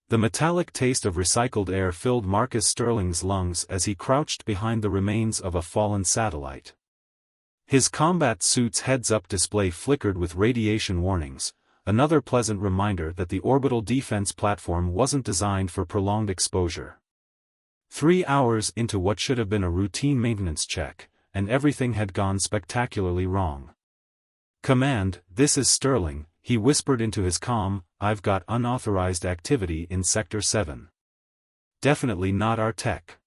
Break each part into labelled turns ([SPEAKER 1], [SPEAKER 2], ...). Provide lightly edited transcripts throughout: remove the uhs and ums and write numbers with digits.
[SPEAKER 1] The metallic taste of recycled air filled Marcus Sterling's lungs as he crouched behind the remains of a fallen satellite. His combat suit's heads-up display flickered with radiation warnings, another pleasant reminder that the orbital defense platform wasn't designed for prolonged exposure. 3 hours into what should have been a routine maintenance check, and everything had gone spectacularly wrong. "Command, this is Sterling," he whispered into his comm. "I've got unauthorized activity in Sector 7. Definitely not our tech."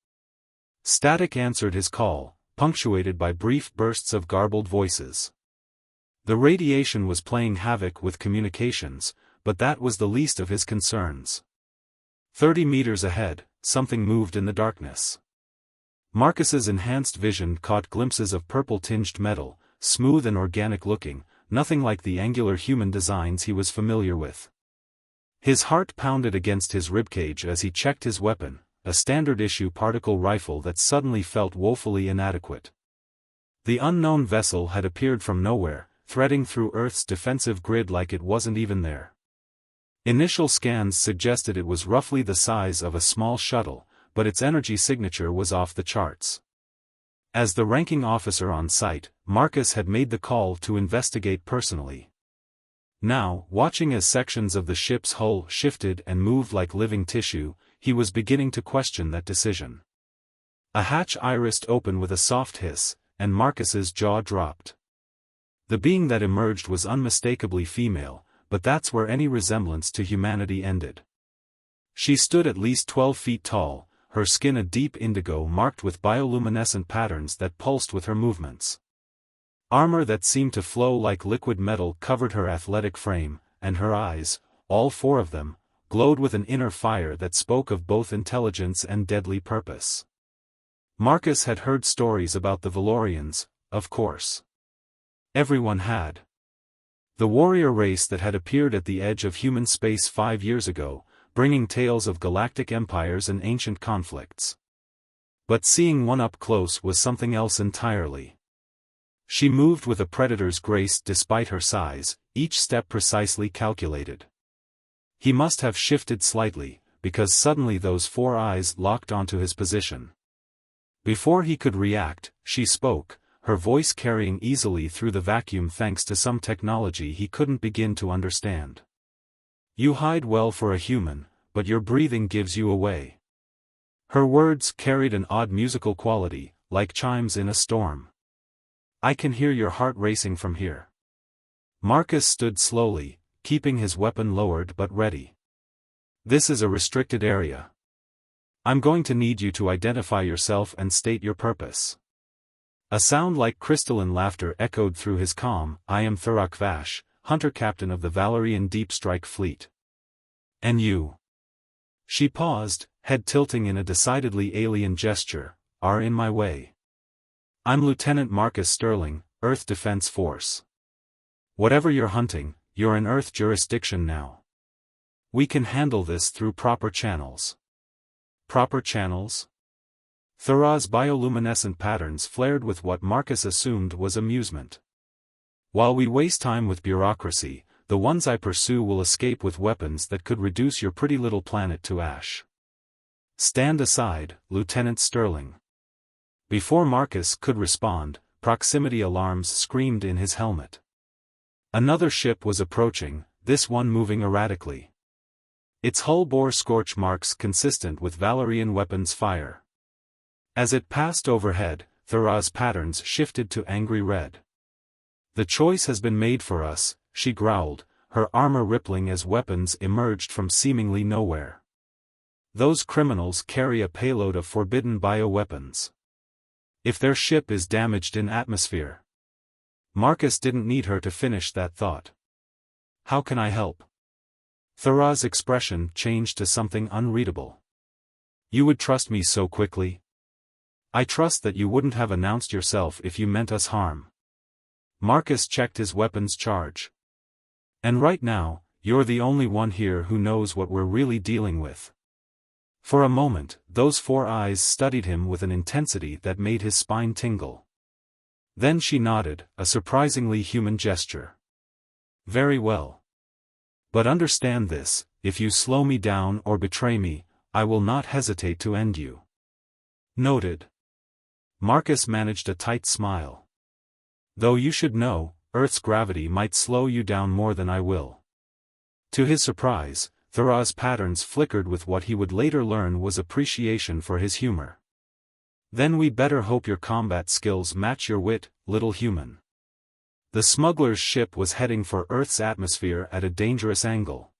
[SPEAKER 1] Static answered his call, punctuated by brief bursts of garbled voices. The radiation was playing havoc with communications, but that was the least of his concerns. 30 meters ahead, something moved in the darkness. Marcus's enhanced vision caught glimpses of purple-tinged metal, smooth and organic-looking, nothing like the angular human designs he was familiar with. His heart pounded against his ribcage as he checked his weapon, a standard-issue particle rifle that suddenly felt woefully inadequate. The unknown vessel had appeared from nowhere, threading through Earth's defensive grid like it wasn't even there. Initial scans suggested it was roughly the size of a small shuttle, but its energy signature was off the charts. As the ranking officer on site, Marcus had made the call to investigate personally. Now, watching as sections of the ship's hull shifted and moved like living tissue, he was beginning to question that decision. A hatch irised open with a soft hiss, and Marcus's jaw dropped. The being that emerged was unmistakably female, but that's where any resemblance to humanity ended. She stood at least 12 feet tall, her skin a deep indigo marked with bioluminescent patterns that pulsed with her movements. Armor that seemed to flow like liquid metal covered her athletic frame, and her eyes, all 4 of them, glowed with an inner fire that spoke of both intelligence and deadly purpose. Marcus had heard stories about the Valorians, of course. Everyone had. The warrior race that had appeared at the edge of human space 5 years ago, bringing tales of galactic empires and ancient conflicts. But seeing one up close was something else entirely. She moved with a predator's grace despite her size, each step precisely calculated. He must have shifted slightly, because suddenly those 4 eyes locked onto his position. Before he could react, she spoke, her voice carrying easily through the vacuum thanks to some technology he couldn't begin to understand. "You hide well for a human, but your breathing gives you away." Her words carried an odd musical quality, like chimes in a storm. "I can hear your heart racing from here." Marcus stood slowly, keeping his weapon lowered but ready. "This is a restricted area. I'm going to need you to identify yourself and state your purpose." A sound like crystalline laughter echoed through his comm. "I am Thurak Vash, hunter captain of the Valerian Deep Strike Fleet." "And you?" She paused, head tilting in a decidedly alien gesture. "Are in my way." "I'm Lieutenant Marcus Sterling, Earth Defense Force." "Whatever you're hunting, you're in Earth jurisdiction now. We can handle this through proper channels." "Proper channels?" Thurak's bioluminescent patterns flared with what Marcus assumed was amusement. "While we waste time with bureaucracy, the ones I pursue will escape with weapons that could reduce your pretty little planet to ash. Stand aside, Lieutenant Sterling." Before Marcus could respond, proximity alarms screamed in his helmet. Another ship was approaching, this one moving erratically. Its hull bore scorch marks consistent with Valerian weapons fire. As it passed overhead, Thurak's patterns shifted to angry red. "The choice has been made for us," she growled, her armor rippling as weapons emerged from seemingly nowhere. "Those criminals carry a payload of forbidden bioweapons. If their ship is damaged in atmosphere..." Marcus didn't need her to finish that thought. "How can I help?" Thurak's expression changed to something unreadable. "You would trust me so quickly?" "I trust that you wouldn't have announced yourself if you meant us harm." Marcus checked his weapon's charge. "And right now, you're the only one here who knows what we're really dealing with." For a moment, those 4 eyes studied him with an intensity that made his spine tingle. Then she nodded, a surprisingly human gesture. "Very well. But understand this, if you slow me down or betray me, I will not hesitate to end you. Noted. Marcus managed a tight smile. Though you should know, Earth's gravity might slow you down more than I will. To his surprise, Thuraw's patterns flickered with what he would later learn was appreciation for his humor. Then we better hope your combat skills match your wit, little human. The smuggler's ship was heading for Earth's atmosphere at a dangerous angle.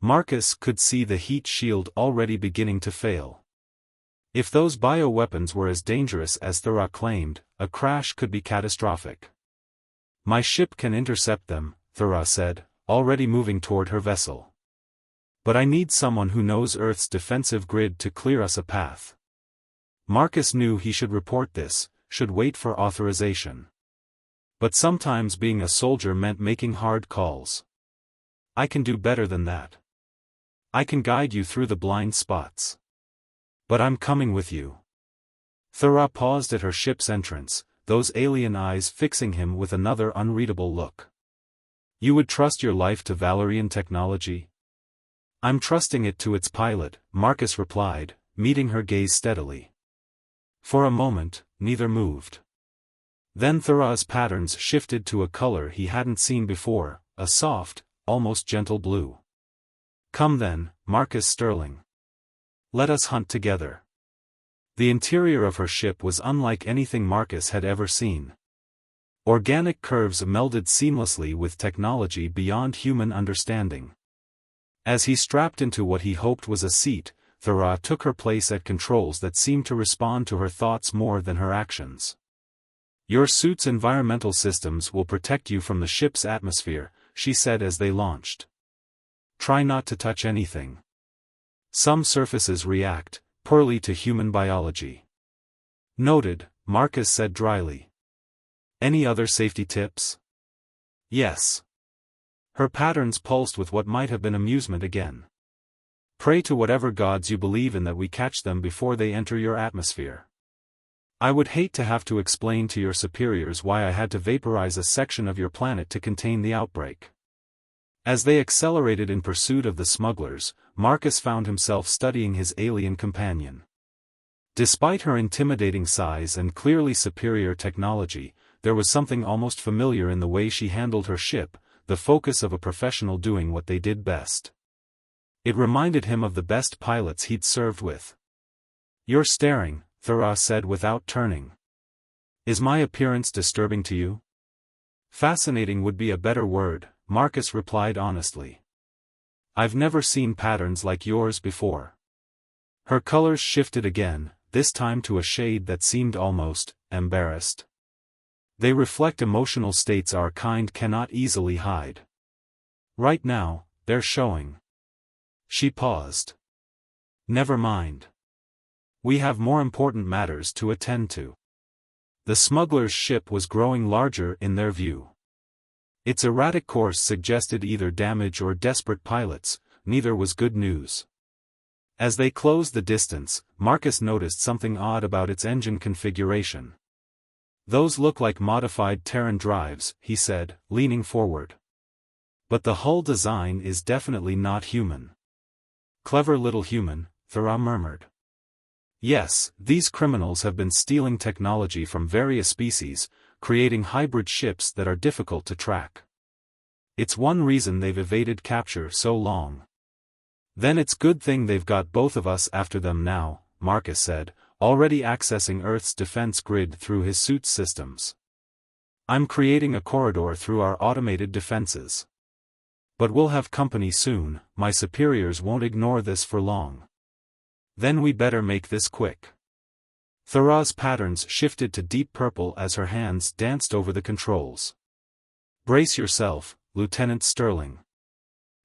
[SPEAKER 1] Marcus could see the heat shield already beginning to fail. If those bioweapons were as dangerous as Thura claimed, a crash could be catastrophic. My ship can intercept them, Thura said, already moving toward her vessel. But I need someone who knows Earth's defensive grid to clear us a path. Marcus knew he should report this, should wait for authorization. But sometimes being a soldier meant making hard calls. I can do better than that. I can guide you through the blind spots. But I'm coming with you. Thura paused at her ship's entrance, those alien eyes fixing him with another unreadable look. You would trust your life to Valerian technology? I'm trusting it to its pilot, Marcus replied, meeting her gaze steadily. For a moment, neither moved. Then Thura's patterns shifted to a color he hadn't seen before, a soft, almost gentle blue. Come then, Marcus Sterling. Let us hunt together. The interior of her ship was unlike anything Marcus had ever seen. Organic curves melded seamlessly with technology beyond human understanding. As he strapped into what he hoped was a seat, Thura took her place at controls that seemed to respond to her thoughts more than her actions. Your suit's environmental systems will protect you from the ship's atmosphere, she said as they launched. Try not to touch anything. Some surfaces react poorly to human biology. Noted, Marcus said dryly. Any other safety tips? Yes. Her patterns pulsed with what might have been amusement again. Pray to whatever gods you believe in that we catch them before they enter your atmosphere. I would hate to have to explain to your superiors why I had to vaporize a section of your planet to contain the outbreak. As they accelerated in pursuit of the smugglers, Marcus found himself studying his alien companion. Despite her intimidating size and clearly superior technology, there was something almost familiar in the way she handled her ship, the focus of a professional doing what they did best. It reminded him of the best pilots he'd served with. You're staring, Thura said without turning. Is my appearance disturbing to you? Fascinating would be a better word, Marcus replied honestly. I've never seen patterns like yours before. Her colors shifted again, this time to a shade that seemed almost embarrassed. They reflect emotional states our kind cannot easily hide. Right now, they're showing. She paused. Never mind. We have more important matters to attend to. The smuggler's ship was growing larger in their view. Its erratic course suggested either damage or desperate pilots, neither was good news. As they closed the distance, Marcus noticed something odd about its engine configuration. Those look like modified Terran drives, he said, leaning forward. But the hull design is definitely not human. Clever little human, Thura murmured. Yes, these criminals have been stealing technology from various species, creating hybrid ships that are difficult to track. It's one reason they've evaded capture so long. Then it's good thing they've got both of us after them now, Marcus said, already accessing Earth's defense grid through his suit's systems. I'm creating a corridor through our automated defenses. But we'll have company soon, my superiors won't ignore this for long. Then we better make this quick. Thura's patterns shifted to deep purple as her hands danced over the controls. Brace yourself, Lieutenant Sterling.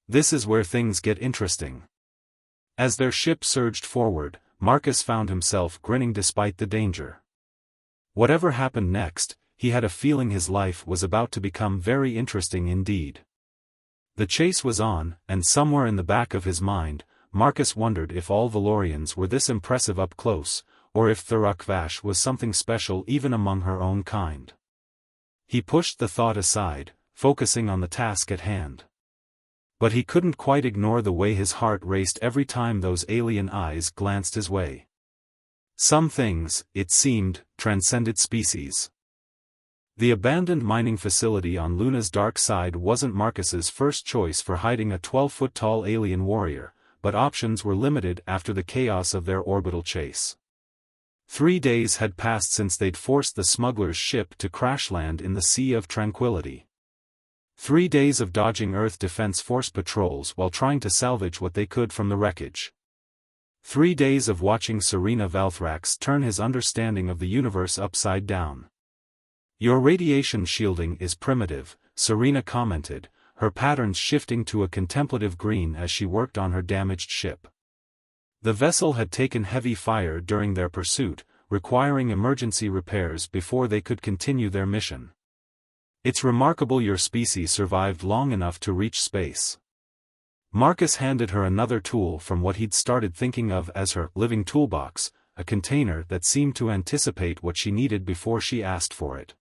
[SPEAKER 1] This is where things get interesting. As their ship surged forward, Marcus found himself grinning despite the danger. Whatever happened next, he had a feeling his life was about to become very interesting indeed. The chase was on, and somewhere in the back of his mind, Marcus wondered if all Valorians were this impressive up close, or if Thurukvash was something special even among her own kind. He pushed the thought aside, focusing on the task at hand. But he couldn't quite ignore the way his heart raced every time those alien eyes glanced his way. Some things, it seemed, transcended species. The abandoned mining facility on Luna's dark side wasn't Marcus's first choice for hiding a 12-foot-tall alien warrior, but options were limited after the chaos of their orbital chase. 3 days had passed since they'd forced the smugglers' ship to crash land in the Sea of Tranquility. 3 days of dodging Earth Defense Force patrols while trying to salvage what they could from the wreckage. 3 days of watching Serena Valthrax turn his understanding of the universe upside down. "Your radiation shielding is primitive," Serena commented, her patterns shifting to a contemplative green as she worked on her damaged ship. The vessel had taken heavy fire during their pursuit, requiring emergency repairs before they could continue their mission. "It's remarkable your species survived long enough to reach space." Marcus handed her another tool from what he'd started thinking of as her living toolbox, a container that seemed to anticipate what she needed before she asked for it.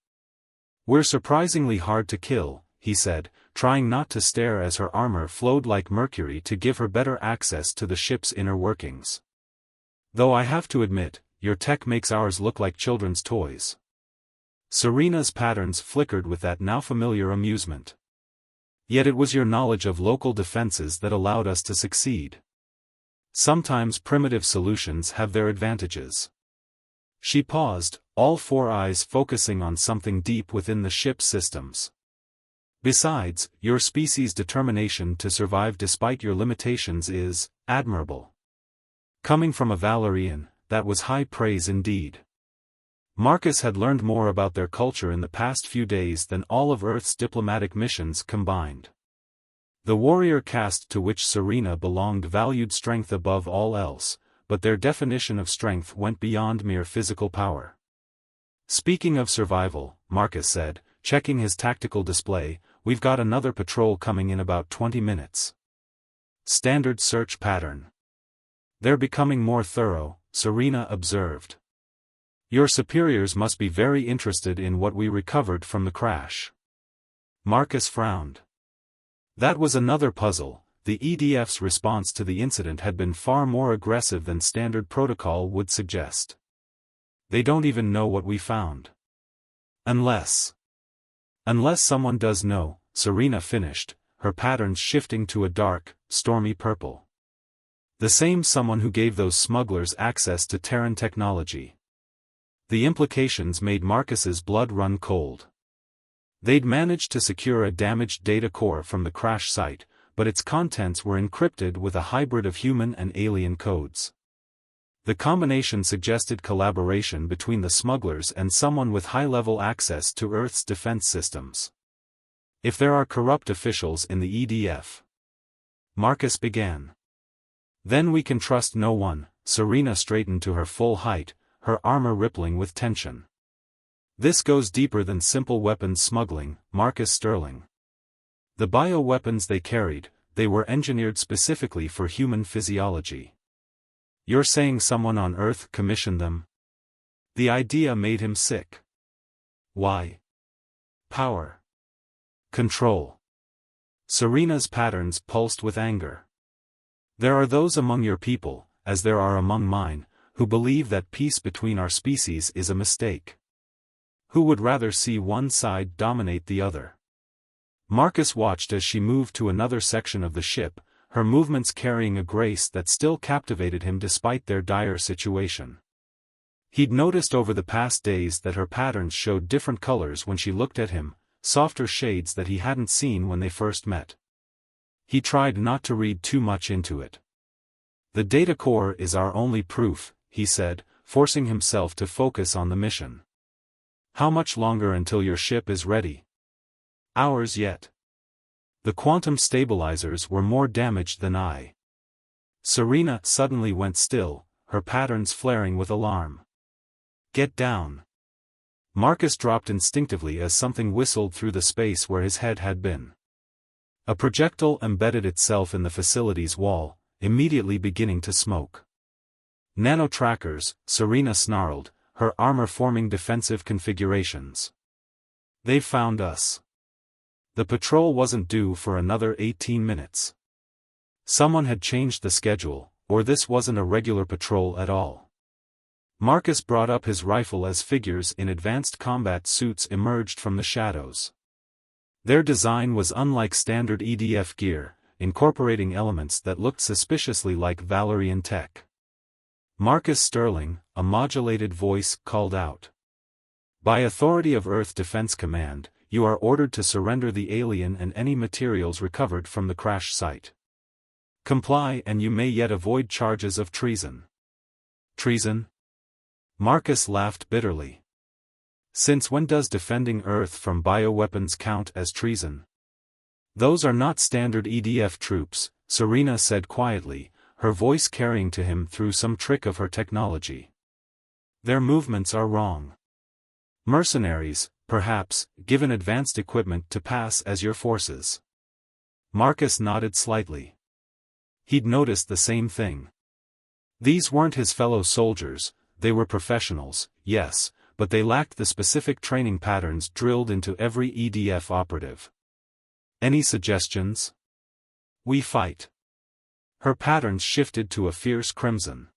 [SPEAKER 1] "We're surprisingly hard to kill," he said, trying not to stare as her armor flowed like mercury to give her better access to the ship's inner workings. "Though I have to admit, your tech makes ours look like children's toys." Serena's patterns flickered with that now familiar amusement. "Yet it was your knowledge of local defenses that allowed us to succeed. Sometimes primitive solutions have their advantages." She paused, all 4 eyes focusing on something deep within the ship's systems. "Besides, your species' determination to survive despite your limitations is admirable." Coming from a Valerian, that was high praise indeed. Marcus had learned more about their culture in the past few days than all of Earth's diplomatic missions combined. The warrior caste to which Serena belonged valued strength above all else, but their definition of strength went beyond mere physical power. "Speaking of survival," Marcus said, checking his tactical display, "we've got another patrol coming in about 20 minutes. Standard search pattern." "They're becoming more thorough," Serena observed. "Your superiors must be very interested in what we recovered from the crash." Marcus frowned. That was another puzzle. The EDF's response to the incident had been far more aggressive than standard protocol would suggest. "They don't even know what we found." Unless someone does know," Serena finished, her patterns shifting to a dark, stormy purple. "The same someone who gave those smugglers access to Terran technology." The implications made Marcus's blood run cold. They'd managed to secure a damaged data core from the crash site, but its contents were encrypted with a hybrid of human and alien codes. The combination suggested collaboration between the smugglers and someone with high-level access to Earth's defense systems. "If there are corrupt officials in the EDF," Marcus began. "Then we can trust no one." Serena straightened to her full height, her armor rippling with tension. "This goes deeper than simple weapons smuggling, Marcus Sterling. The bioweapons they carried, they were engineered specifically for human physiology." "You're saying someone on Earth commissioned them?" The idea made him sick. "Why? Power. Control." Serena's patterns pulsed with anger. "There are those among your people, as there are among mine, who believe that peace between our species is a mistake. Who would rather see one side dominate the other?" Marcus watched as she moved to another section of the ship, her movements carrying a grace that still captivated him despite their dire situation. He'd noticed over the past days that her patterns showed different colors when she looked at him, softer shades that he hadn't seen when they first met. He tried not to read too much into it. "The data core is our only proof," he said, forcing himself to focus on the mission. "How much longer until your ship is ready?" "Hours yet. The quantum stabilizers were more damaged than I." Serena suddenly went still, her patterns flaring with alarm. "Get down." Marcus dropped instinctively as something whistled through the space where his head had been. A projectile embedded itself in the facility's wall, immediately beginning to smoke. "Nano-trackers," Serena snarled, her armor forming defensive configurations. "They've found us." The patrol wasn't due for another 18 minutes. Someone had changed the schedule, or this wasn't a regular patrol at all. Marcus brought up his rifle as figures in advanced combat suits emerged from the shadows. Their design was unlike standard EDF gear, incorporating elements that looked suspiciously like Valerian tech. Marcus Sterling, a modulated voice, called out. By authority of Earth Defense Command, you are ordered to surrender the alien and any materials recovered from the crash site. Comply and you may yet avoid charges of treason. Treason? Marcus laughed bitterly. Since when does defending Earth from bioweapons count as treason? Those are not standard EDF troops, Serena said quietly, her voice carrying to him through some trick of her technology. Their movements are wrong. Mercenaries, perhaps, given advanced equipment to pass as your forces. Marcus nodded slightly. He'd noticed the same thing. These weren't his fellow soldiers, they were professionals, yes, but they lacked the specific training patterns drilled into every EDF operative. Any suggestions? We fight. Her patterns shifted to a fierce crimson.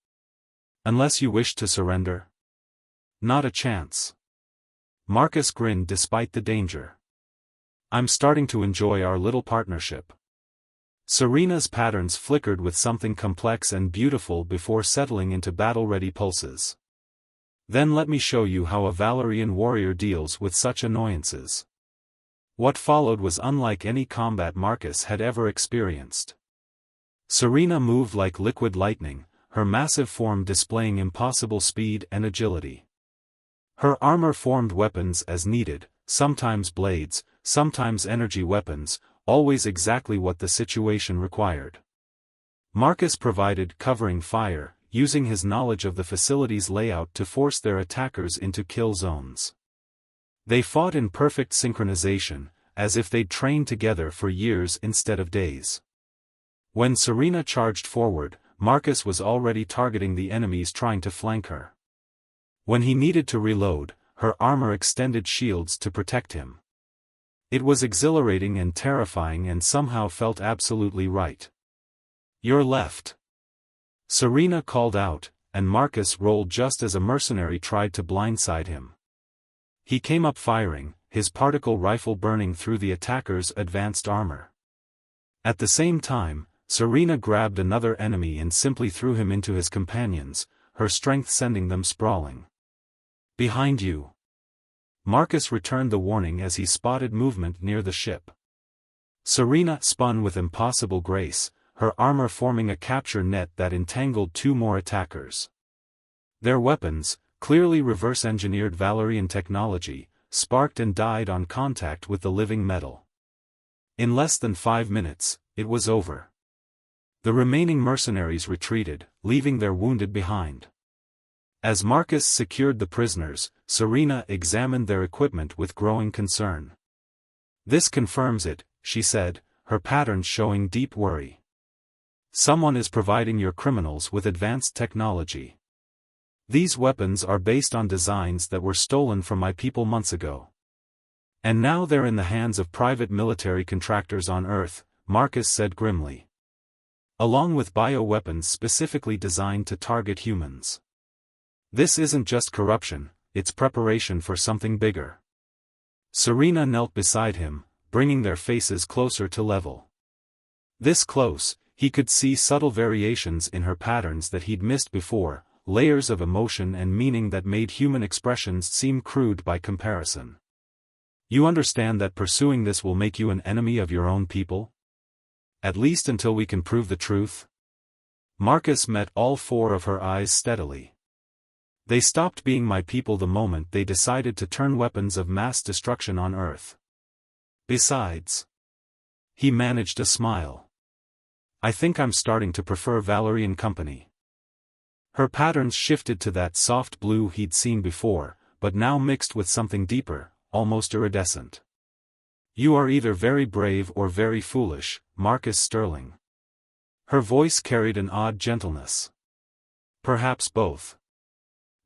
[SPEAKER 1] Unless you wish to surrender? Not a chance. Marcus grinned despite the danger. I'm starting to enjoy our little partnership. Serena's patterns flickered with something complex and beautiful before settling into battle-ready pulses. Then let me show you how a Valerian warrior deals with such annoyances. What followed was unlike any combat Marcus had ever experienced. Serena moved like liquid lightning, her massive form displaying impossible speed and agility. Her armor formed weapons as needed, sometimes blades, sometimes energy weapons, always exactly what the situation required. Marcus provided covering fire, using his knowledge of the facility's layout to force their attackers into kill zones. They fought in perfect synchronization, as if they'd trained together for years instead of days. When Serena charged forward, Marcus was already targeting the enemies trying to flank her. When he needed to reload, her armor extended shields to protect him. It was exhilarating and terrifying and somehow felt absolutely right. Your left. Serena called out, and Marcus rolled just as a mercenary tried to blindside him. He came up firing, his particle rifle burning through the attacker's advanced armor. At the same time, Serena grabbed another enemy and simply threw him into his companions, her strength sending them sprawling. Behind you. Marcus returned the warning as he spotted movement near the ship. Serena spun with impossible grace, her armor forming a capture net that entangled two more attackers. Their weapons, clearly reverse-engineered Valerian technology, sparked and died on contact with the living metal. In less than 5 minutes, it was over. The remaining mercenaries retreated, leaving their wounded behind. As Marcus secured the prisoners, Serena examined their equipment with growing concern. This confirms it, she said, her patterns showing deep worry. Someone is providing your criminals with advanced technology. These weapons are based on designs that were stolen from my people months ago. And now they're in the hands of private military contractors on Earth, Marcus said grimly. Along with bioweapons specifically designed to target humans. This isn't just corruption, it's preparation for something bigger. Serena knelt beside him, bringing their faces closer to level. This close, he could see subtle variations in her patterns that he'd missed before, layers of emotion and meaning that made human expressions seem crude by comparison. You understand that pursuing this will make you an enemy of your own people? At least until we can prove the truth? Marcus met all 4 of her eyes steadily. They stopped being my people the moment they decided to turn weapons of mass destruction on Earth. Besides. He managed a smile. I think I'm starting to prefer Valerian company. Her patterns shifted to that soft blue he'd seen before, but now mixed with something deeper, almost iridescent. You are either very brave or very foolish, Marcus Sterling. Her voice carried an odd gentleness. Perhaps both.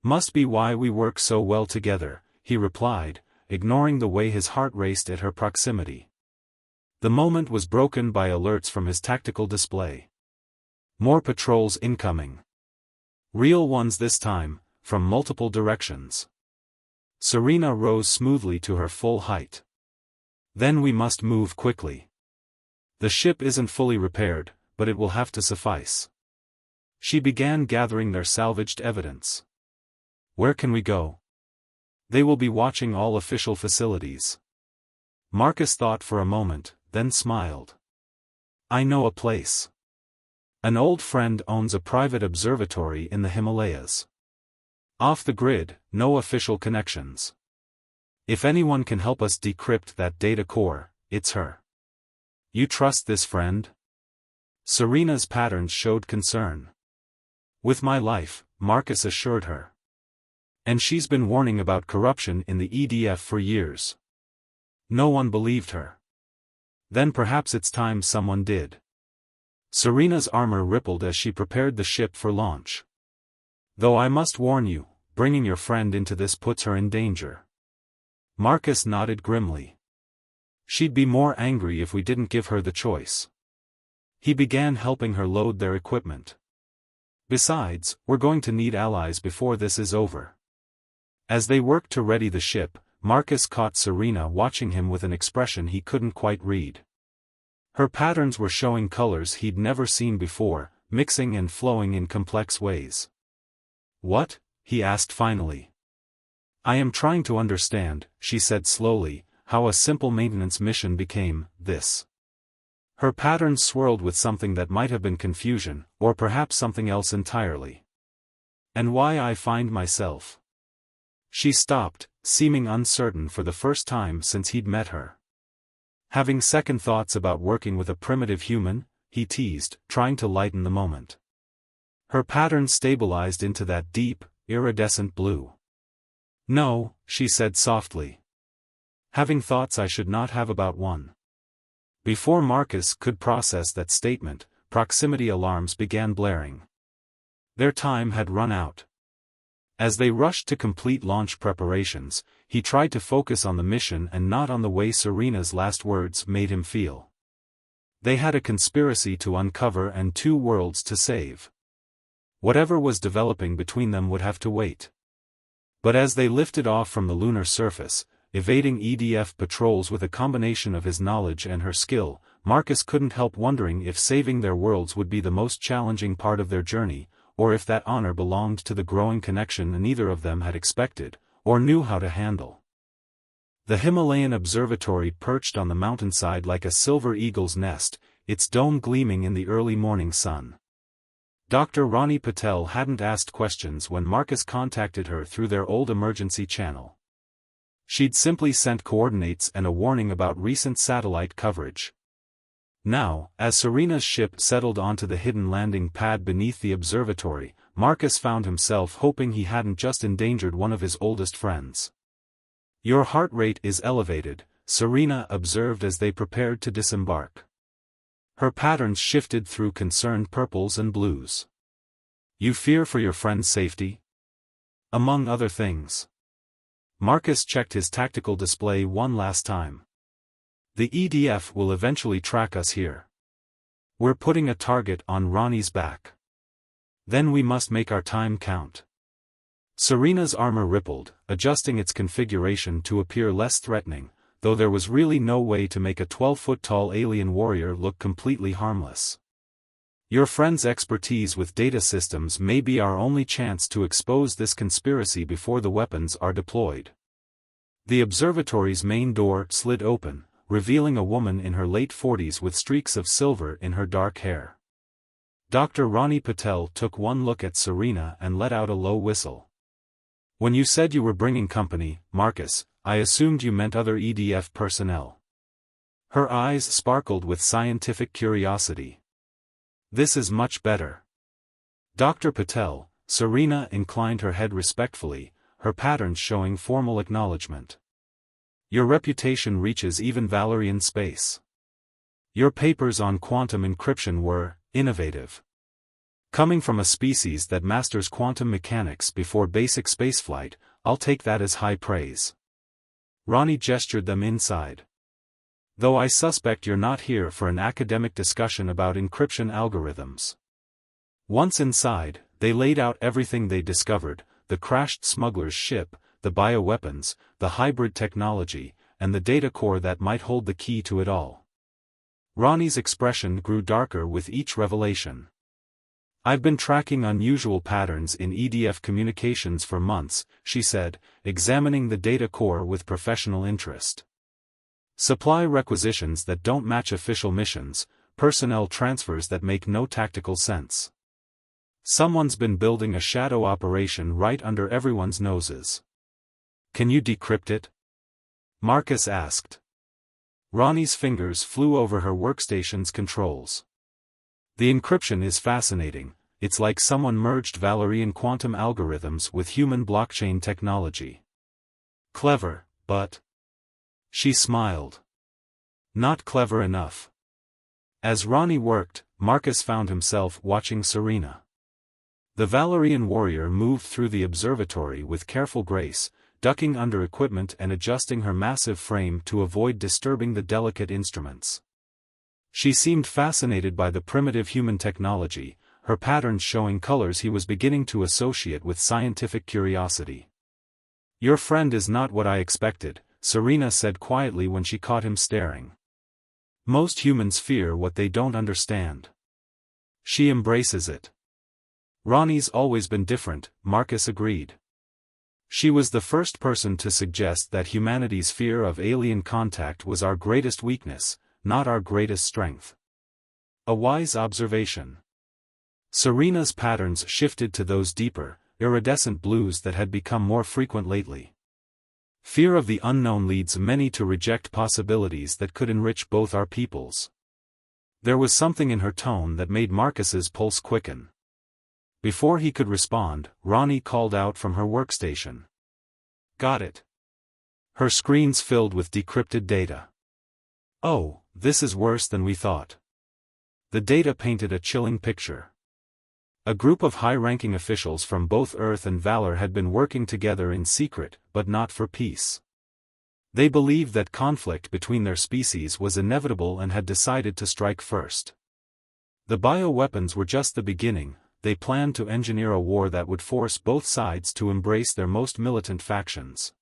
[SPEAKER 1] Must be why we work so well together, he replied, ignoring the way his heart raced at her proximity. The moment was broken by alerts from his tactical display. More patrols incoming. Real ones this time, from multiple directions. Serena rose smoothly to her full height. Then we must move quickly. The ship isn't fully repaired, but it will have to suffice. She began gathering their salvaged evidence. Where can we go? They will be watching all official facilities. Marcus thought for a moment, then smiled. I know a place. An old friend owns a private observatory in the Himalayas. Off the grid, no official connections. If anyone can help us decrypt that data core, it's her. You trust this friend? Serena's patterns showed concern. With my life, Marcus assured her. And she's been warning about corruption in the EDF for years. No one believed her. Then perhaps it's time someone did. Serena's armor rippled as she prepared the ship for launch. Though I must warn you, bringing your friend into this puts her in danger. Marcus nodded grimly. She'd be more angry if we didn't give her the choice. He began helping her load their equipment. Besides, we're going to need allies before this is over. As they worked to ready the ship, Marcus caught Serena watching him with an expression he couldn't quite read. Her patterns were showing colors he'd never seen before, mixing and flowing in complex ways. What? He asked finally. I am trying to understand, she said slowly, how a simple maintenance mission became this. Her patterns swirled with something that might have been confusion, or perhaps something else entirely. And why I find myself. She stopped, seeming uncertain for the first time since he'd met her. Having second thoughts about working with a primitive human, he teased, trying to lighten the moment. Her pattern stabilized into that deep, iridescent blue. No, she said softly. Having thoughts I should not have about one. Before Marcus could process that statement, proximity alarms began blaring. Their time had run out. As they rushed to complete launch preparations, he tried to focus on the mission and not on the way Serena's last words made him feel. They had a conspiracy to uncover and 2 worlds to save. Whatever was developing between them would have to wait. But as they lifted off from the lunar surface, evading EDF patrols with a combination of his knowledge and her skill, Marcus couldn't help wondering if saving their worlds would be the most challenging part of their journey, or if that honor belonged to the growing connection neither of them had expected, or knew how to handle. The Himalayan observatory perched on the mountainside like a silver eagle's nest, its dome gleaming in the early morning sun. Dr. Rani Patel hadn't asked questions when Marcus contacted her through their old emergency channel. She'd simply sent coordinates and a warning about recent satellite coverage. Now, as Serena's ship settled onto the hidden landing pad beneath the observatory, Marcus found himself hoping he hadn't just endangered one of his oldest friends. Your heart rate is elevated, Serena observed as they prepared to disembark. Her patterns shifted through concerned purples and blues. You fear for your friend's safety? Among other things. Marcus checked his tactical display one last time. The EDF will eventually track us here. We're putting a target on Ronnie's back. Then we must make our time count. Serena's armor rippled, adjusting its configuration to appear less threatening, though there was really no way to make a 12-foot-tall alien warrior look completely harmless. Your friend's expertise with data systems may be our only chance to expose this conspiracy before the weapons are deployed. The observatory's main door slid open, revealing a woman in her late 40s with streaks of silver in her dark hair. Dr. Rani Patel took one look at Serena and let out a low whistle. When you said you were bringing company, Marcus, I assumed you meant other EDF personnel. Her eyes sparkled with scientific curiosity. This is much better. Dr. Patel, Serena inclined her head respectfully, her patterns showing formal acknowledgement. Your reputation reaches even Valerian space. Your papers on quantum encryption were innovative. Coming from a species that masters quantum mechanics before basic spaceflight, I'll take that as high praise. Ronnie gestured them inside. Though I suspect you're not here for an academic discussion about encryption algorithms. Once inside, they laid out everything they discovered: the crashed smuggler's ship, the bioweapons, the hybrid technology, and the data core that might hold the key to it all. Ronnie's expression grew darker with each revelation. "I've been tracking unusual patterns in EDF communications for months," she said, examining the data core with professional interest. "Supply requisitions that don't match official missions, personnel transfers that make no tactical sense. Someone's been building a shadow operation right under everyone's noses." "Can you decrypt it?" Marcus asked. Ronnie's fingers flew over her workstation's controls. "The encryption is fascinating. It's like someone merged Valerian quantum algorithms with human blockchain technology. Clever, but..." She smiled. "Not clever enough." As Ronnie worked, Marcus found himself watching Serena. The Valerian warrior moved through the observatory with careful grace, ducking under equipment and adjusting her massive frame to avoid disturbing the delicate instruments. She seemed fascinated by the primitive human technology, her patterns showing colors he was beginning to associate with scientific curiosity. "Your friend is not what I expected," Serena said quietly when she caught him staring. "Most humans fear what they don't understand. She embraces it." "Ronnie's always been different," Marcus agreed. "She was the first person to suggest that humanity's fear of alien contact was our greatest weakness, not our greatest strength." A wise observation. Serena's patterns shifted to those deeper, iridescent blues that had become more frequent lately. "Fear of the unknown leads many to reject possibilities that could enrich both our peoples." There was something in her tone that made Marcus's pulse quicken. Before he could respond, Ronnie called out from her workstation. "Got it." Her screens filled with decrypted data. "Oh, this is worse than we thought." The data painted a chilling picture. A group of high-ranking officials from both Earth and Valor had been working together in secret, but not for peace. They believed that conflict between their species was inevitable and had decided to strike first. The bioweapons were just the beginning. They planned to engineer a war that would force both sides to embrace their most militant factions.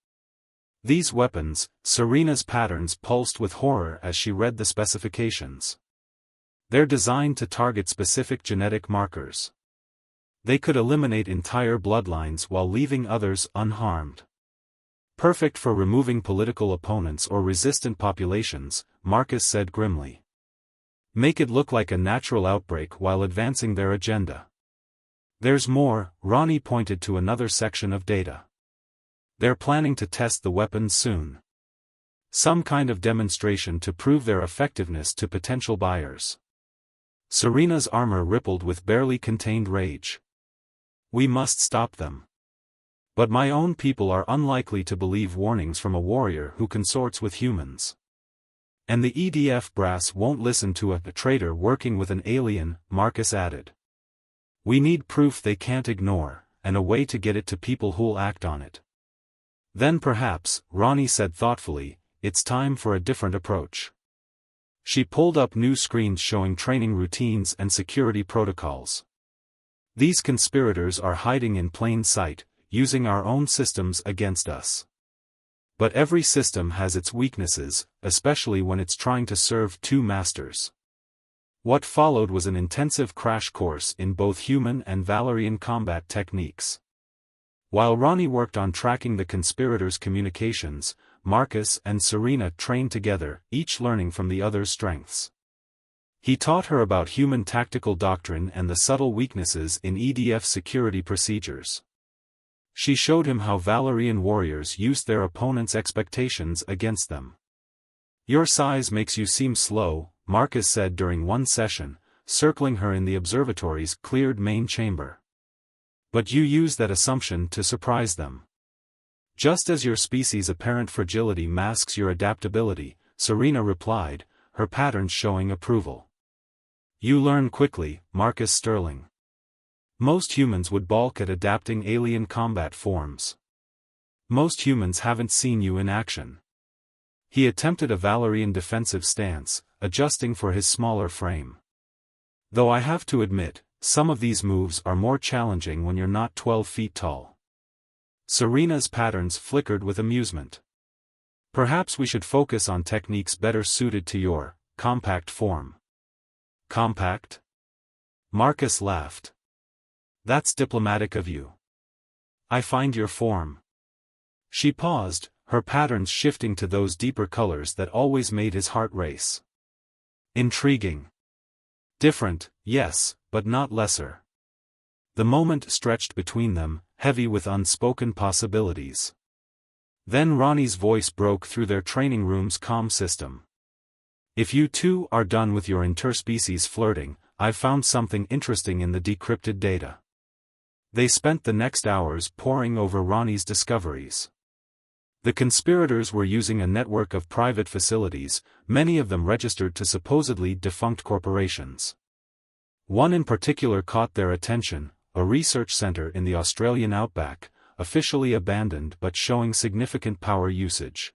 [SPEAKER 1] These weapons, Serena's patterns pulsed with horror as she read the specifications. They're designed to target specific genetic markers. They could eliminate entire bloodlines while leaving others unharmed. Perfect for removing political opponents or resistant populations, Marcus said grimly. Make it look like a natural outbreak while advancing their agenda. There's more, Ronnie pointed to another section of data. They're planning to test the weapons soon. Some kind of demonstration to prove their effectiveness to potential buyers. Serena's armor rippled with barely contained rage. We must stop them. But my own people are unlikely to believe warnings from a warrior who consorts with humans. And the EDF brass won't listen to a traitor working with an alien, Marcus added. We need proof they can't ignore, and a way to get it to people who'll act on it. Then perhaps, Ronnie said thoughtfully, it's time for a different approach. She pulled up new screens showing training routines and security protocols. These conspirators are hiding in plain sight, using our own systems against us. But every system has its weaknesses, especially when it's trying to serve two masters. What followed was an intensive crash course in both human and Valerian combat techniques. While Ronnie worked on tracking the conspirators' communications, Marcus and Serena trained together, each learning from the other's strengths. He taught her about human tactical doctrine and the subtle weaknesses in EDF security procedures. She showed him how Valerian warriors used their opponents' expectations against them. Your size makes you seem slow, Marcus said during one session, circling her in the observatory's cleared main chamber. But you use that assumption to surprise them. Just as your species' apparent fragility masks your adaptability, Serena replied, her patterns showing approval. You learn quickly, Marcus Sterling. Most humans would balk at adapting alien combat forms. Most humans haven't seen you in action. He attempted a Valerian defensive stance, adjusting for his smaller frame. Though I have to admit, some of these moves are more challenging when you're not 12 feet tall. Serena's patterns flickered with amusement. Perhaps we should focus on techniques better suited to your compact form. Compact? Marcus laughed. That's diplomatic of you. I find your form. She paused, her patterns shifting to those deeper colors that always made his heart race. Intriguing. Different, yes, but not lesser. The moment stretched between them, heavy with unspoken possibilities. Then Ronnie's voice broke through their training room's comm system. If you two are done with your interspecies flirting, I've found something interesting in the decrypted data. They spent the next hours poring over Ronnie's discoveries. The conspirators were using a network of private facilities, many of them registered to supposedly defunct corporations. One in particular caught their attention, a research center in the Australian outback, officially abandoned but showing significant power usage.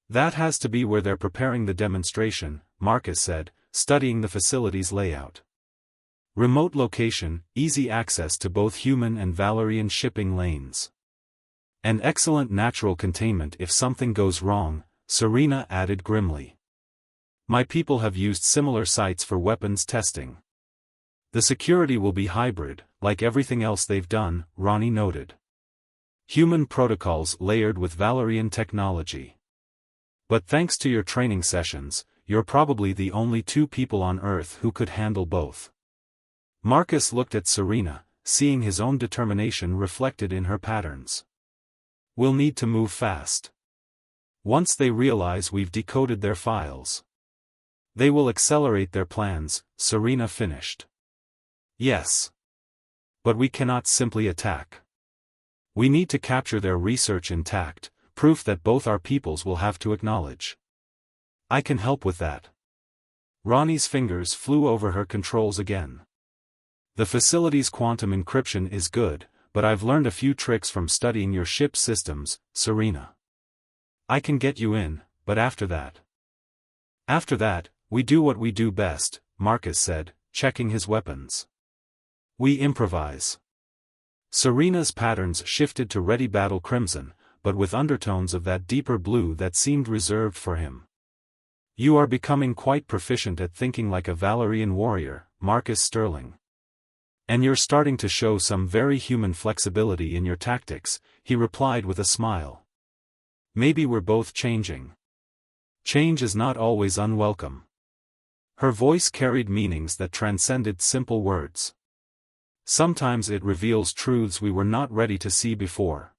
[SPEAKER 1] That has to be where they're preparing the demonstration, Marcus said, studying the facility's layout. Remote location, easy access to both human and Valerian shipping lanes. And excellent natural containment if something goes wrong, Serena added grimly. My people have used similar sites for weapons testing. The security will be hybrid, like everything else they've done, Ronnie noted. Human protocols layered with Valerian technology. But thanks to your training sessions, you're probably the only two people on Earth who could handle both. Marcus looked at Serena, seeing his own determination reflected in her patterns. We'll need to move fast. Once they realize we've decoded their files, they will accelerate their plans, Serena finished. Yes. But we cannot simply attack. We need to capture their research intact, proof that both our peoples will have to acknowledge. I can help with that. Ronnie's fingers flew over her controls again. The facility's quantum encryption is good, but I've learned a few tricks from studying your ship's systems, Serena. I can get you in, but after that. After that, we do what we do best, Marcus said, checking his weapons. We improvise. Serena's patterns shifted to ready battle crimson, but with undertones of that deeper blue that seemed reserved for him. You are becoming quite proficient at thinking like a Valerian warrior, Marcus Sterling. And you're starting to show some very human flexibility in your tactics, he replied with a smile. Maybe we're both changing. Change is not always unwelcome. Her voice carried meanings that transcended simple words. Sometimes it reveals truths we were not ready to see before.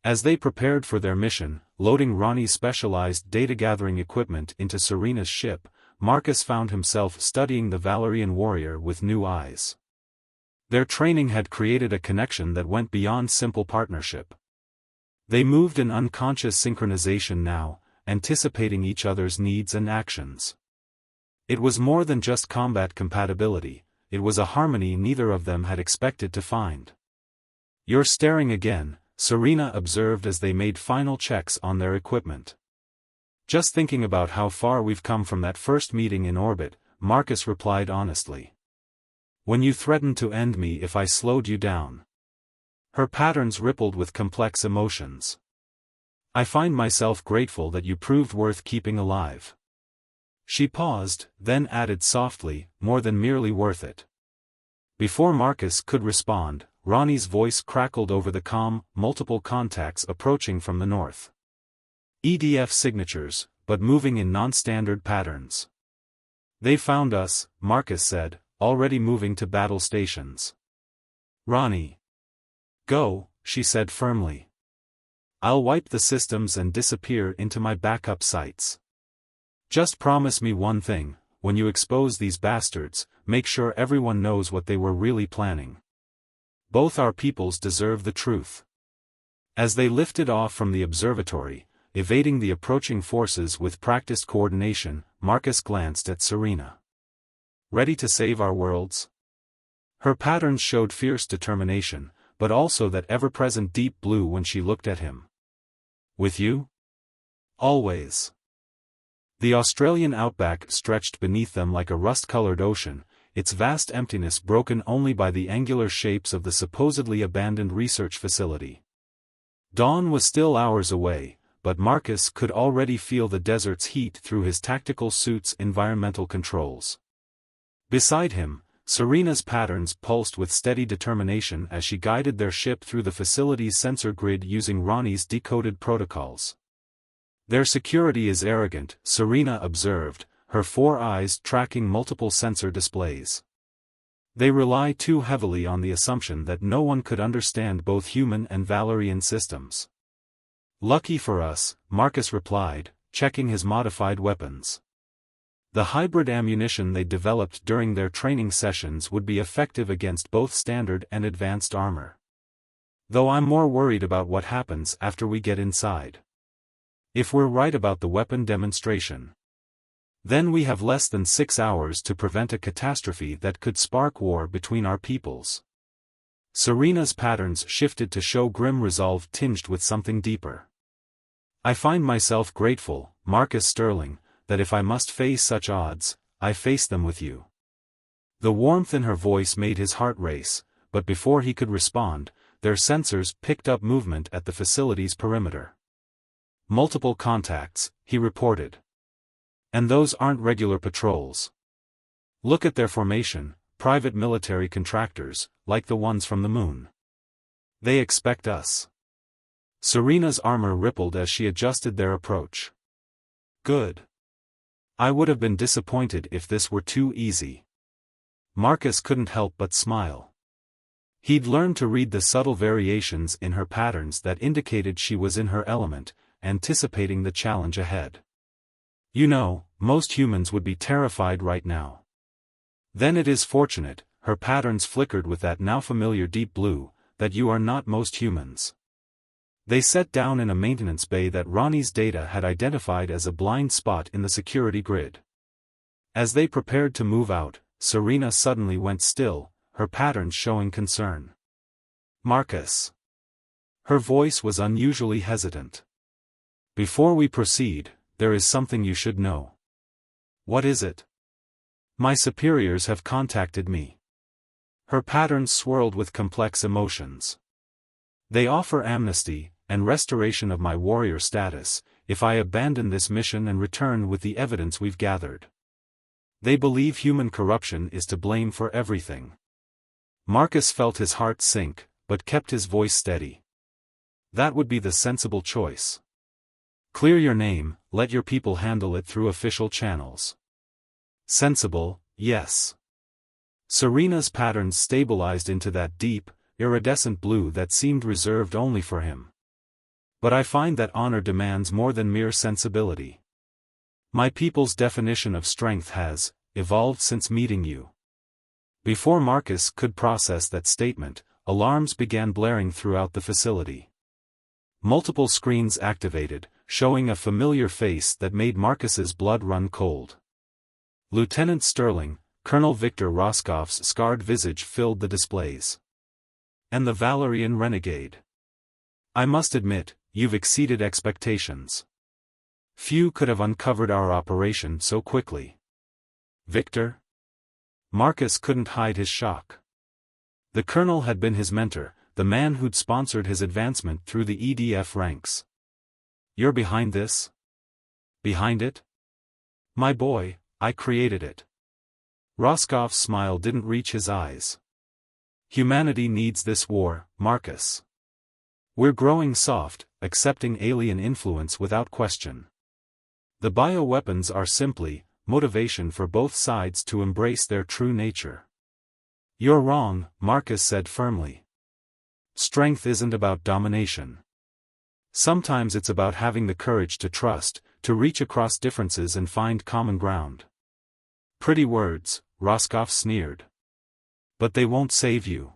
[SPEAKER 1] As they prepared for their mission, loading Ronnie's specialized data-gathering equipment into Serena's ship, Marcus found himself studying the Valerian warrior with new eyes. Their training had created a connection that went beyond simple partnership. They moved in unconscious synchronization now, anticipating each other's needs and actions. It was more than just combat compatibility, it was a harmony neither of them had expected to find. You're staring again, Serena observed as they made final checks on their equipment. Just thinking about how far we've come from that first meeting in orbit, Marcus replied honestly. When you threatened to end me if I slowed you down. Her patterns rippled with complex emotions. I find myself grateful that you proved worth keeping alive. She paused, then added softly, more than merely worth it. Before Marcus could respond, Ronnie's voice crackled over the comm, multiple contacts approaching from the north. EDF signatures, but moving in non-standard patterns. They found us, Marcus said, already moving to battle stations. Ronnie. Go, she said firmly. I'll wipe the systems and disappear into my backup sites. Just promise me one thing, when you expose these bastards, make sure everyone knows what they were really planning. Both our peoples deserve the truth. As they lifted off from the observatory, evading the approaching forces with practiced coordination, Marcus glanced at Serena. Ready to save our worlds? Her patterns showed fierce determination, but also that ever-present deep blue when she looked at him. With you? Always. The Australian outback stretched beneath them like a rust-colored ocean, its vast emptiness broken only by the angular shapes of the supposedly abandoned research facility. Dawn was still hours away, but Marcus could already feel the desert's heat through his tactical suit's environmental controls. Beside him, Serena's patterns pulsed with steady determination as she guided their ship through the facility's sensor grid using Ronnie's decoded protocols. Their security is arrogant, Serena observed, her 4 eyes tracking multiple sensor displays. They rely too heavily on the assumption that no one could understand both human and Valerian systems. Lucky for us, Marcus replied, checking his modified weapons. The hybrid ammunition they developed during their training sessions would be effective against both standard and advanced armor. Though I'm more worried about what happens after we get inside. If we're right about the weapon demonstration, then we have less than 6 hours to prevent a catastrophe that could spark war between our peoples. Serena's patterns shifted to show grim resolve tinged with something deeper. I find myself grateful, Marcus Sterling, that if I must face such odds, I face them with you. The warmth in her voice made his heart race, but before he could respond, their sensors picked up movement at the facility's perimeter. Multiple contacts, he reported. And those aren't regular patrols. Look at their formation, private military contractors, like the ones from the moon. They expect us. Serena's armor rippled as she adjusted their approach. Good. I would have been disappointed if this were too easy. Marcus couldn't help but smile. He'd learned to read the subtle variations in her patterns that indicated she was in her element, anticipating the challenge ahead. You know, most humans would be terrified right now. Then it is fortunate, her patterns flickered with that now familiar deep blue, that you are not most humans. They set down in a maintenance bay that Ronnie's data had identified as a blind spot in the security grid. As they prepared to move out, Serena suddenly went still, her patterns showing concern. Marcus. Her voice was unusually hesitant. Before we proceed, there is something you should know. What is it? My superiors have contacted me. Her patterns swirled with complex emotions. They offer amnesty, and restoration of my warrior status, if I abandon this mission and return with the evidence we've gathered. They believe human corruption is to blame for everything. Marcus felt his heart sink, but kept his voice steady. That would be the sensible choice. Clear your name, let your people handle it through official channels. Sensible, yes. Serena's patterns stabilized into that deep, iridescent blue that seemed reserved only for him. But I find that honor demands more than mere sensibility. My people's definition of strength has evolved since meeting you. Before Marcus could process that statement, alarms began blaring throughout the facility. Multiple screens activated, showing a familiar face that made Marcus's blood run cold. Lieutenant Sterling, Colonel Victor Roscoff's scarred visage filled the displays. And the Valerian renegade. I must admit, you've exceeded expectations. Few could have uncovered our operation so quickly. Victor? Marcus couldn't hide his shock. The colonel had been his mentor, the man who'd sponsored his advancement through the EDF ranks. You're behind this? Behind it? My boy, I created it. Roscoff's smile didn't reach his eyes. Humanity needs this war, Marcus. We're growing soft, accepting alien influence without question. The bioweapons are simply motivation for both sides to embrace their true nature. You're wrong, Marcus said firmly. Strength isn't about domination. Sometimes it's about having the courage to trust, to reach across differences and find common ground. Pretty words, Roscoff sneered. But they won't save you.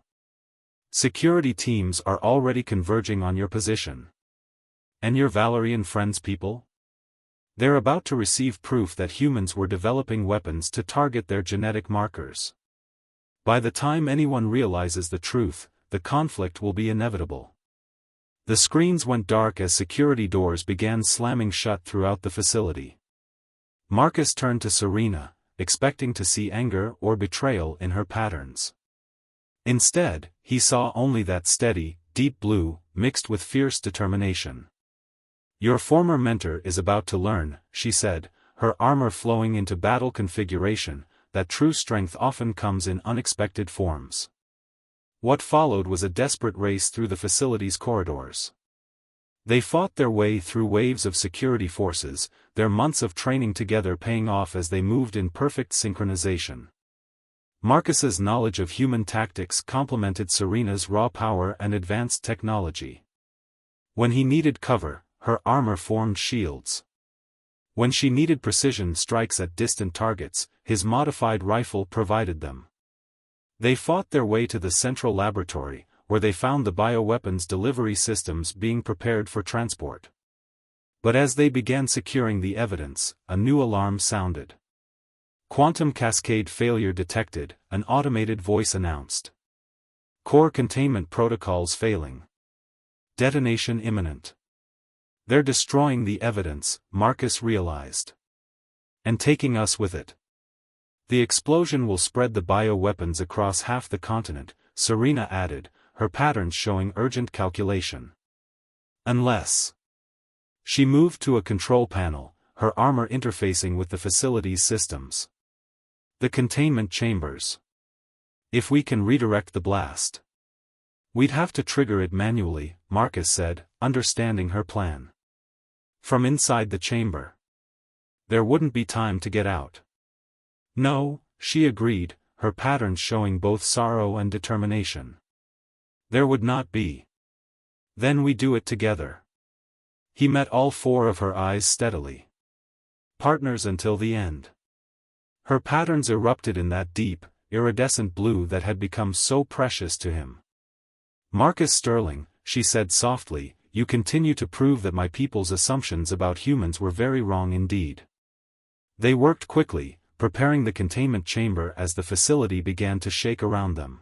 [SPEAKER 1] Security teams are already converging on your position. And your Valerian friends people? They're about to receive proof that humans were developing weapons to target their genetic markers. By the time anyone realizes the truth, the conflict will be inevitable. The screens went dark as security doors began slamming shut throughout the facility. Marcus turned to Serena, expecting to see anger or betrayal in her patterns. Instead, he saw only that steady, deep blue, mixed with fierce determination. "Your former mentor is about to learn," she said, her armor flowing into battle configuration, that true strength often comes in unexpected forms. What followed was a desperate race through the facility's corridors. They fought their way through waves of security forces, their months of training together paying off as they moved in perfect synchronization. Marcus's knowledge of human tactics complemented Serena's raw power and advanced technology. When he needed cover, her armor formed shields. When she needed precision strikes at distant targets, his modified rifle provided them. They fought their way to the central laboratory, where they found the bioweapons delivery systems being prepared for transport. But as they began securing the evidence, a new alarm sounded. "Quantum cascade failure detected," an automated voice announced. "Core containment protocols failing. Detonation imminent." "They're destroying the evidence," Marcus realized. "And taking us with it. The explosion will spread the bioweapons across half the continent," Serena added, her patterns showing urgent calculation. "Unless..." She moved to a control panel, her armor interfacing with the facility's systems. "The containment chambers. If we can redirect the blast." "We'd have to trigger it manually," Marcus said, understanding her plan. "From inside the chamber. There wouldn't be time to get out." "No," she agreed, her patterns showing both sorrow and determination. "There would not be. Then we do it together." He met all four of her eyes steadily. "Partners until the end." Her patterns erupted in that deep, iridescent blue that had become so precious to him. "Marcus Sterling," she said softly, "you continue to prove that my people's assumptions about humans were very wrong indeed." They worked quickly, preparing the containment chamber as the facility began to shake around them.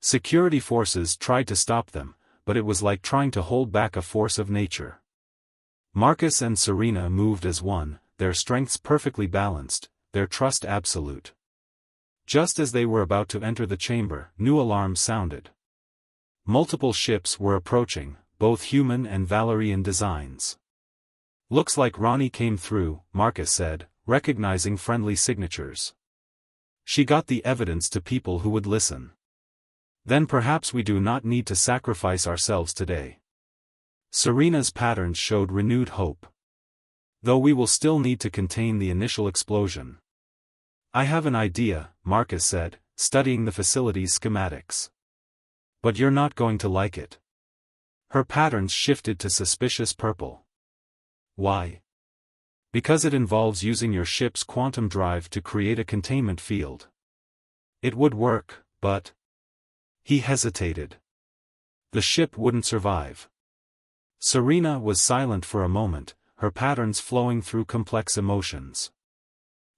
[SPEAKER 1] Security forces tried to stop them, but it was like trying to hold back a force of nature. Marcus and Serena moved as one, their strengths perfectly balanced, their trust absolute. Just as they were about to enter the chamber, new alarms sounded. Multiple ships were approaching, both human and Valerian designs. "Looks like Ronnie came through," Marcus said, recognizing friendly signatures. "She got the evidence to people who would listen. Then perhaps we do not need to sacrifice ourselves today." Serena's patterns showed renewed hope. "Though we will still need to contain the initial explosion." "I have an idea," Marcus said, studying the facility's schematics. "But you're not going to like it." Her patterns shifted to suspicious purple. "Why?" "Because it involves using your ship's quantum drive to create a containment field." "It would work, but..." He hesitated. "The ship wouldn't survive." Serena was silent for a moment, her patterns flowing through complex emotions.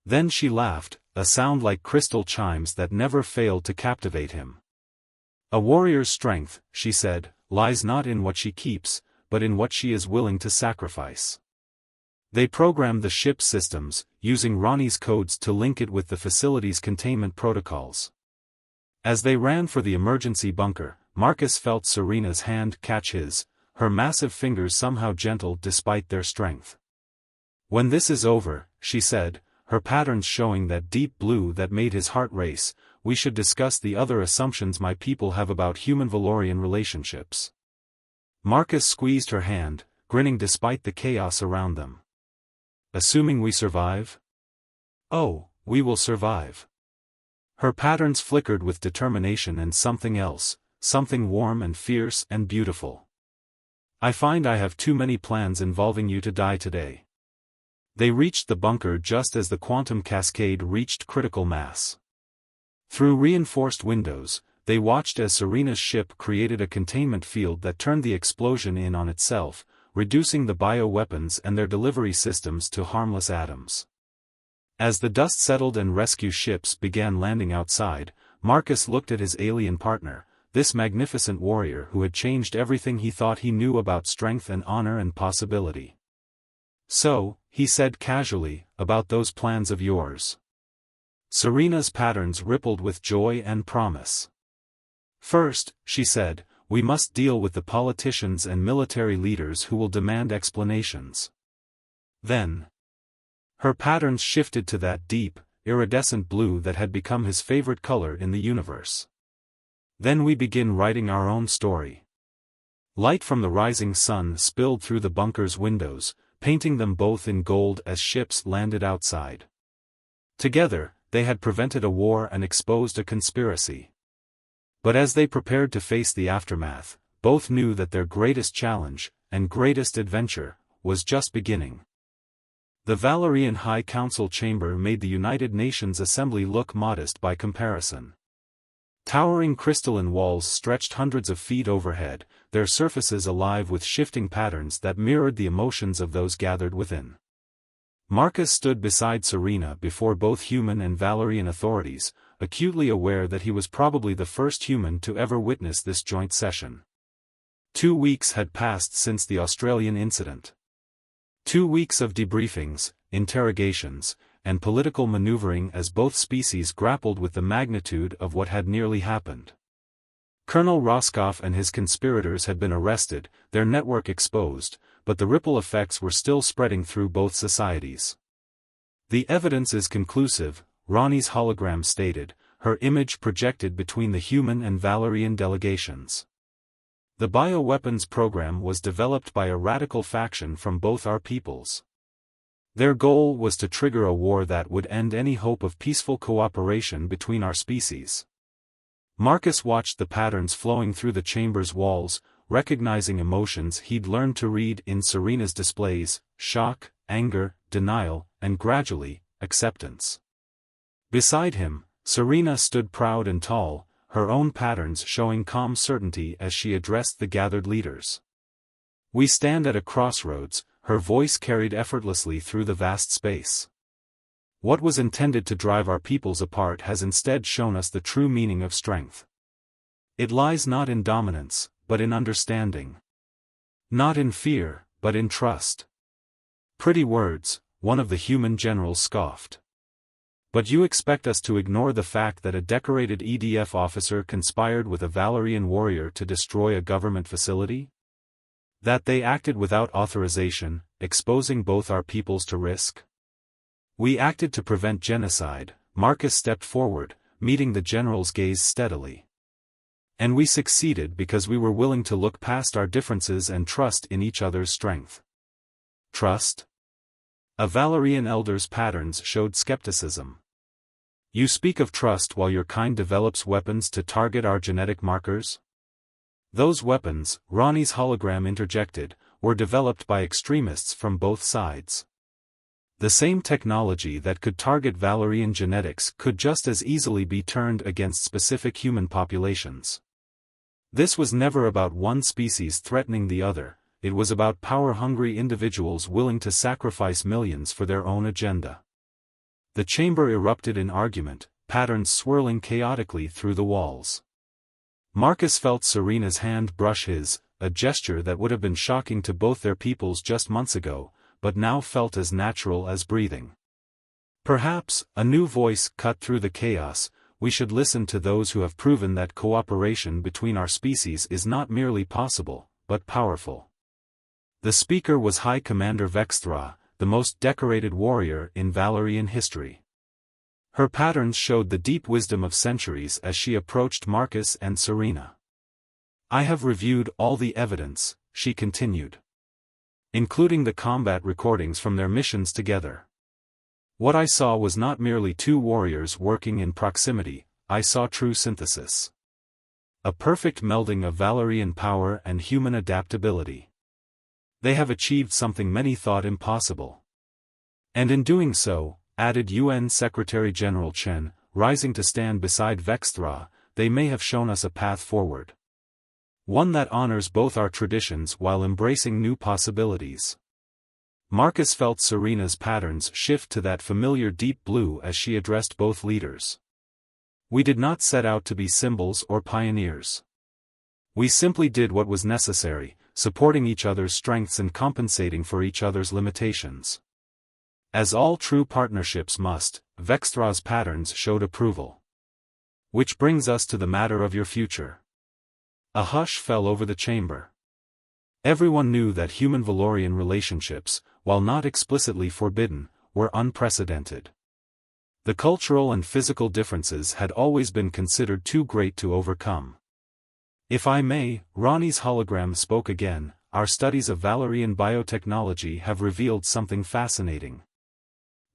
[SPEAKER 1] Then she laughed, a sound like crystal chimes that never failed to captivate him. "A warrior's strength," she said, "lies not in what she keeps, but in what she is willing to sacrifice." They programmed the ship's systems, using Ronnie's codes to link it with the facility's containment protocols. As they ran for the emergency bunker, Marcus felt Serena's hand catch his, her massive fingers somehow gentle despite their strength. "When this is over," she said, her patterns showing that deep blue that made his heart race, "we should discuss the other assumptions my people have about human-Valorian relationships." Marcus squeezed her hand, grinning despite the chaos around them. "Assuming we survive?" "Oh, we will survive." Her patterns flickered with determination and something else, something warm and fierce and beautiful. "I find I have too many plans involving you to die today." They reached the bunker just as the quantum cascade reached critical mass. Through reinforced windows, they watched as Serena's ship created a containment field that turned the explosion in on itself, reducing the bioweapons and their delivery systems to harmless atoms. As the dust settled and rescue ships began landing outside, Marcus looked at his alien partner, this magnificent warrior who had changed everything he thought he knew about strength and honor and possibility. "So," he said casually, "about those plans of yours." Serena's patterns rippled with joy and promise. "First," she said, "we must deal with the politicians and military leaders who will demand explanations. Then." Her patterns shifted to that deep, iridescent blue that had become his favorite color in the universe. "Then we begin writing our own story." Light from the rising sun spilled through the bunker's windows, painting them both in gold as ships landed outside. Together, they had prevented a war and exposed a conspiracy. But as they prepared to face the aftermath, both knew that their greatest challenge, and greatest adventure, was just beginning. The Valerian High Council chamber made the United Nations Assembly look modest by comparison. Towering crystalline walls stretched hundreds of feet overhead, their surfaces alive with shifting patterns that mirrored the emotions of those gathered within. Marcus stood beside Serena before both human and Valerian authorities, acutely aware that he was probably the first human to ever witness this joint session. 2 weeks had passed since the Australian incident. 2 weeks of debriefings, interrogations, and political maneuvering as both species grappled with the magnitude of what had nearly happened. Colonel Roscoff and his conspirators had been arrested, their network exposed, but the ripple effects were still spreading through both societies. "The evidence is conclusive," Ronnie's hologram stated, her image projected between the human and Valerian delegations. "The bioweapons program was developed by a radical faction from both our peoples. Their goal was to trigger a war that would end any hope of peaceful cooperation between our species." Marcus watched the patterns flowing through the chamber's walls, recognizing emotions he'd learned to read in Serena's displays: shock, anger, denial, and gradually, acceptance. Beside him, Serena stood proud and tall, her own patterns showing calm certainty as she addressed the gathered leaders. "We stand at a crossroads," her voice carried effortlessly through the vast space. "What was intended to drive our peoples apart has instead shown us the true meaning of strength. It lies not in dominance, but in understanding. Not in fear, but in trust." "Pretty words," one of the human generals scoffed. "But you expect us to ignore the fact that a decorated EDF officer conspired with a Valerian warrior to destroy a government facility? That they acted without authorization, exposing both our peoples to risk? We acted to prevent genocide." Marcus stepped forward, meeting the general's gaze steadily. "And we succeeded because we were willing to look past our differences and trust in each other's strength." "Trust?" A Valerian elder's patterns showed skepticism. "You speak of trust while your kind develops weapons to target our genetic markers?" "Those weapons," Ronnie's hologram interjected, "were developed by extremists from both sides. The same technology that could target Valerian genetics could just as easily be turned against specific human populations. This was never about one species threatening the other, it was about power-hungry individuals willing to sacrifice millions for their own agenda." The chamber erupted in argument, patterns swirling chaotically through the walls. Marcus felt Serena's hand brush his, a gesture that would have been shocking to both their peoples just months ago, but now felt as natural as breathing. "Perhaps," a new voice cut through the chaos, "we should listen to those who have proven that cooperation between our species is not merely possible, but powerful." The speaker was High Commander Vexthra, the most decorated warrior in Valerian history. Her patterns showed the deep wisdom of centuries as she approached Marcus and Serena. "I have reviewed all the evidence," she continued, "including the combat recordings from their missions together. What I saw was not merely two warriors working in proximity, I saw true synthesis. A perfect melding of Valerian power and human adaptability. They have achieved something many thought impossible. And in doing so," added UN Secretary-General Chen, rising to stand beside Vexthra, "they may have shown us a path forward. One that honors both our traditions while embracing new possibilities." Marcus felt Serena's patterns shift to that familiar deep blue as she addressed both leaders. "We did not set out to be symbols or pioneers. We simply did what was necessary, supporting each other's strengths and compensating for each other's limitations. As all true partnerships must, Vextra's patterns showed approval. Which brings us to the matter of your future. A hush fell over the chamber. Everyone knew that human-Valorian relationships, while not explicitly forbidden, were unprecedented. The cultural and physical differences had always been considered too great to overcome. If I may, Ronnie's hologram spoke again, our studies of Valorian biotechnology have revealed something fascinating.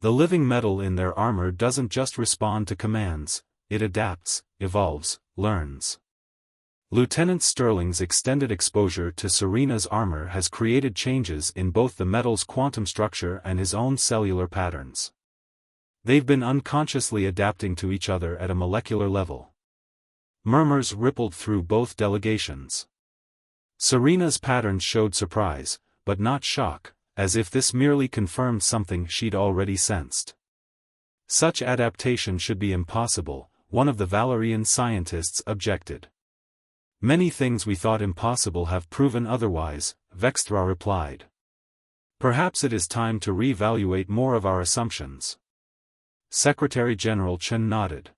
[SPEAKER 1] The living metal in their armor doesn't just respond to commands, it adapts, evolves, learns. Lieutenant Sterling's extended exposure to Serena's armor has created changes in both the metal's quantum structure and his own cellular patterns. They've been unconsciously adapting to each other at a molecular level. Murmurs rippled through both delegations. Serena's patterns showed surprise, but not shock, as if this merely confirmed something she'd already sensed. Such adaptation should be impossible, one of the Valorian scientists objected. Many things we thought impossible have proven otherwise, Vextra replied. Perhaps it is time to re-evaluate more of our assumptions. Secretary General Chen nodded.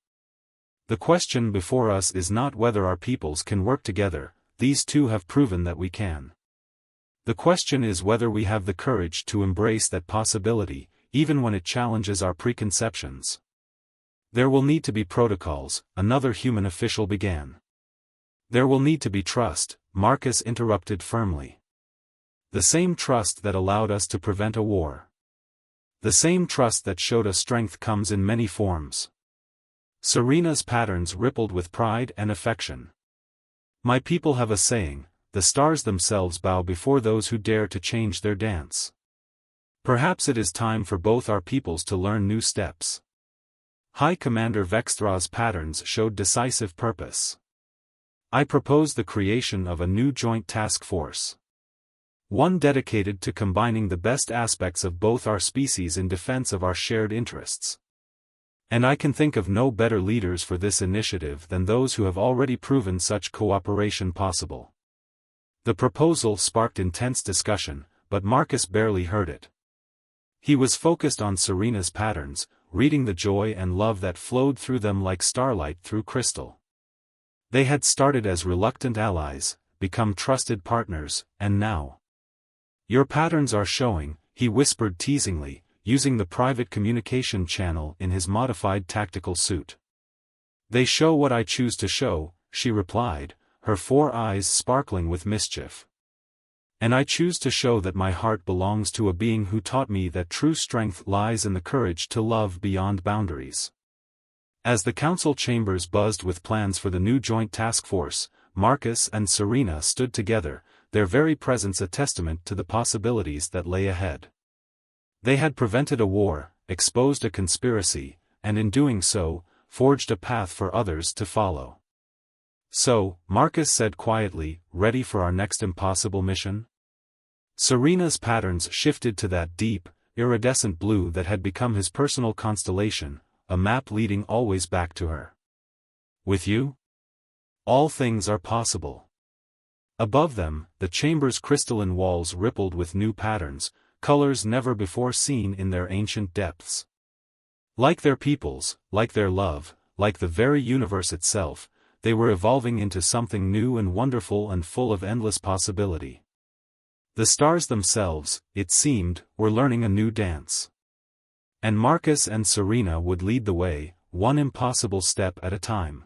[SPEAKER 1] The question before us is not whether our peoples can work together, these two have proven that we can. The question is whether we have the courage to embrace that possibility, even when it challenges our preconceptions. There will need to be protocols, another human official began. There will need to be trust, Marcus interrupted firmly. The same trust that allowed us to prevent a war. The same trust that showed us strength comes in many forms. Serena's patterns rippled with pride and affection. My people have a saying, the stars themselves bow before those who dare to change their dance. Perhaps it is time for both our peoples to learn new steps. High Commander Vextra's patterns showed decisive purpose. I propose the creation of a new joint task force. One dedicated to combining the best aspects of both our species in defense of our shared interests. And I can think of no better leaders for this initiative than those who have already proven such cooperation possible. The proposal sparked intense discussion, but Marcus barely heard it. He was focused on Serena's patterns, reading the joy and love that flowed through them like starlight through crystal. They had started as reluctant allies, become trusted partners, and now. Your patterns are showing, he whispered teasingly, using the private communication channel in his modified tactical suit. They show what I choose to show, she replied, her 4 eyes sparkling with mischief. And I choose to show that my heart belongs to a being who taught me that true strength lies in the courage to love beyond boundaries. As the council chambers buzzed with plans for the new joint task force, Marcus and Serena stood together, their very presence a testament to the possibilities that lay ahead. They had prevented a war, exposed a conspiracy, and in doing so, forged a path for others to follow. So, Marcus said quietly, ready for our next impossible mission? Serena's patterns shifted to that deep, iridescent blue that had become his personal constellation, a map leading always back to her. With you? All things are possible. Above them, the chamber's crystalline walls rippled with new patterns, colors never before seen in their ancient depths. Like their peoples, like their love, like the very universe itself, they were evolving into something new and wonderful and full of endless possibility. The stars themselves, it seemed, were learning a new dance. And Marcus and Serena would lead the way, one impossible step at a time.